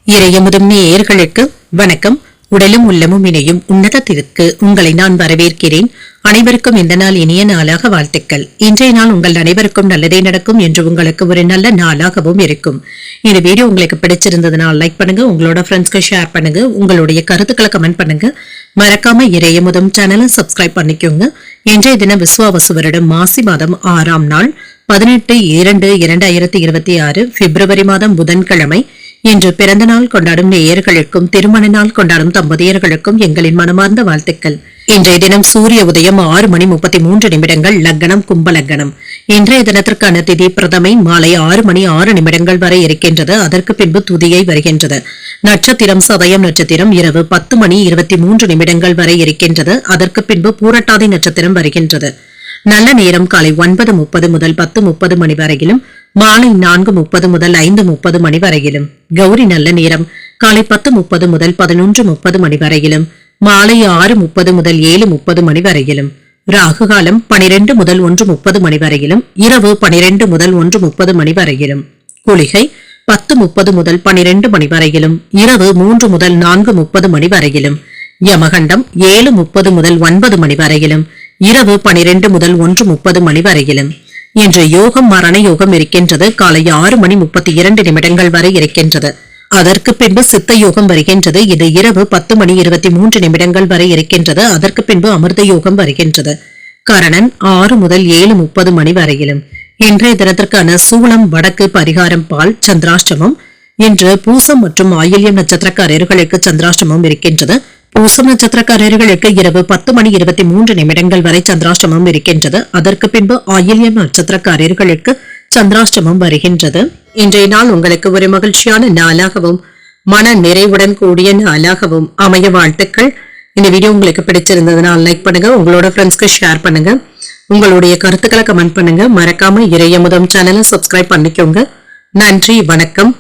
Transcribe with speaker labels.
Speaker 1: இறையமுதும் நேயர்களுக்கு வணக்கம். உடலும் உள்ளமும் இணையும் உன்னதத்திற்கு உங்களை நான் வரவேற்கிறேன். அனைவருக்கும் இந்த நாள் இனிய நாளாக வாழ்த்துக்கள். இன்றைய நாள் உங்கள் அனைவருக்கும் நல்லதே நடக்கும் என்று உங்களுக்கு ஒரு நல்ல நாளாகவும் இருக்கும். இந்த வீடியோ உங்களுக்கு பிடிச்சிருந்ததுனால் லைக் பண்ணுங்க, உங்களோட ஃப்ரெண்ட்ஸ்க்கு ஷேர் பண்ணுங்க, உங்களுடைய கருத்துக்களை கமெண்ட் பண்ணுங்க. மறக்காம இறையமுதும் சேனலை சப்ஸ்கிரைப் பண்ணிக்கோங்க. இன்றைய தினம் விஸ்வாவசு வருடம் மாசி மாதம் 6ஆம் நாள் 18/2/2026 பிப்ரவரி மாதம் புதன்கிழமை. இன்று பிறந்த நாள் கொண்டாடும் நேயர்களுக்கும் திருமண நாள் கொண்டாடும் தம்பதியர்களுக்கும் எங்களின் மனமார்ந்த வாழ்த்துக்கள். இன்றைய தினம் சூரிய உதயம் 6:33 லக்னம் கும்ப லக்னம். இன்றைய தினத்திற்கான திதி பிரதமை மாலை 6:06 வரை இருக்கின்றது. அதற்கு பின்பு துதியை வருகின்றது. நட்சத்திரம் சதயம் நட்சத்திரம் இரவு 10:23 வரை இருக்கின்றது. அதற்கு பின்பு பூரட்டாதி நட்சத்திரம் வருகின்றது. நல்ல நேரம் காலை 9:30 முதல் 10:30 மணி வரையிலும், மாலை 4:30 முதல் 5:30 மணி வரையிலும். கௌரி நல்ல நேரம் காலை 10:30 முதல் 11:30 மணி வரையிலும், மாலை 6:30 முதல் 7:30 மணி வரையிலும். ராகு காலம் 12 முதல் 1:30 மணி வரையிலும், இரவு 12 முதல் 1:30 மணி வரையிலும். குளிகை 10:30 முதல் 12 மணி வரையிலும், இரவு 3 முதல் 4:30 மணி வரையிலும். யமகண்டம் 7:30 முதல் 9 மணி வரையிலும், இரவு 12 முதல் 1:30 மணி வரையிலும். இன்று யோகம் மரண யோகம் இருக்கின்றது. காலை 6:32 வரை இருக்கின்றது. அதற்கு பின்பு சித்த யோகம் வருகின்றது. இது இரவு 10:23 வரை இருக்கின்றது. அதற்கு பின்பு அமிர்த யோகம் வருகின்றது. கரணன் 6 முதல் 7:30 மணி வரையிலும். இன்றைய தினத்திற்கான சூளம் வடக்கு, பரிகாரம் பால், சந்திராஷ்டமம். இன்று பூசம் மற்றும் ஆயில்யம் நட்சத்திரக்காரர்களுக்கு சந்திராஷ்டமம் இருக்கின்றது. பூசம் நட்சத்திரக்காரர்களுக்கு இரவு 10:23 வரை சந்திராஷ்டமம் இருக்கின்றது. அதற்கு பின்பு ஆயில்யம் நட்சத்திரக்காரர்களுக்கு சந்திராஷ்டமம் வருகின்றது. இன்றைய நாள் உங்களுக்கு ஒரு மகிழ்ச்சியான நாளாகவும் மன நிறைவுடன் கூடிய நாளாகவும் அமைய வாழ்த்துக்கள். இந்த வீடியோ உங்களுக்கு பிடிச்சிருந்ததுனால் லைக் பண்ணுங்க, உங்களோட ஃப்ரெண்ட்ஸ்க்கு ஷேர் பண்ணுங்க, உங்களுடைய கருத்துக்களை கமெண்ட் பண்ணுங்க. மறக்காம இறையமுதம் சேனலை சப்ஸ்கிரைப் பண்ணிக்கோங்க. நன்றி, வணக்கம்.